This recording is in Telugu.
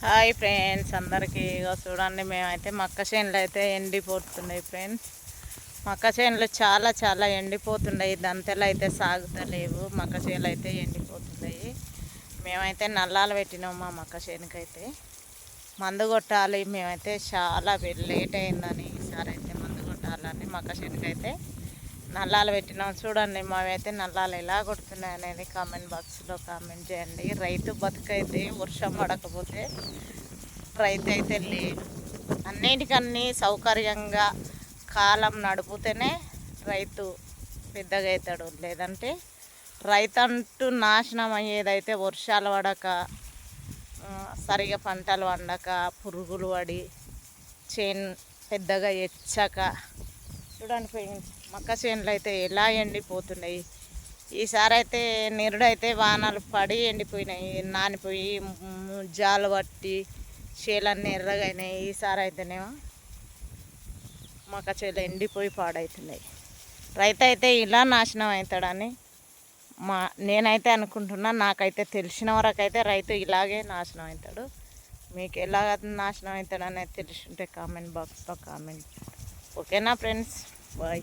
హాయ్ ఫ్రెండ్స్, అందరికీ చూడండి. మేమైతే మక్క చేనులు అయితే ఎండిపోతున్నాయి ఫ్రెండ్స్. మక్క చేనులు చాలా చాలా ఎండిపోతున్నాయి. దంతెలు అయితే సాగుతలేవు. మక్క చేనులు అయితే ఎండిపోతున్నాయి. మేమైతే నల్లాలు పెట్టినాము మా మక్క చేనుకైతే. మందు కొట్టాలి. మేమైతే చాలా లేట్ అయిందని ఈసారి అయితే మందు కొట్టాలని మక్క చేనుకైతే నల్లాలు పెట్టినాం. చూడండి మావైతే నల్లాలు ఎలా కొడుతున్నాయి అనేది కామెంట్ బాక్స్లో కామెంట్ చేయండి. రైతు బతుకైతే వర్షం పడకపోతే రైతు అయితే లేదు. అన్నిటికన్నీ సౌకర్యంగా కాలం నడిపితేనే రైతు పెద్దగా అవుతాడు. లేదంటే రైతు అంటూ నాశనం అయ్యేదైతే వర్షాలు పడక, సరిగా పంటలు వండక, పురుగులు పడి, చేను పెద్దగా ఎచ్చక. చూడండి ఫ్రెండ్స్, మక్క చేనులు అయితే ఎలా ఎండిపోతున్నాయి. ఈసారి అయితే నిరుడైతే వానలు పడి ఎండిపోయినాయి, నానిపోయి జాలు పట్టి చేలన్నీ ఎర్రగైనాయి. ఈసారి అయితేనేమో మక్క చేలు ఎండిపోయి పాడవుతున్నాయి. రైతు అయితే ఇలా నాశనం అవుతాడని నేనైతే అనుకుంటున్నా. నాకైతే తెలిసిన వరకు అయితే రైతు ఇలాగే నాశనం అవుతాడు. మీకు ఎలా నాశనం అవుతాడు అనేది తెలిసి ఉంటే కామెంట్ బాక్స్లో కామెంట్. ఓకేనా ఫ్రెండ్స్, బాయ్.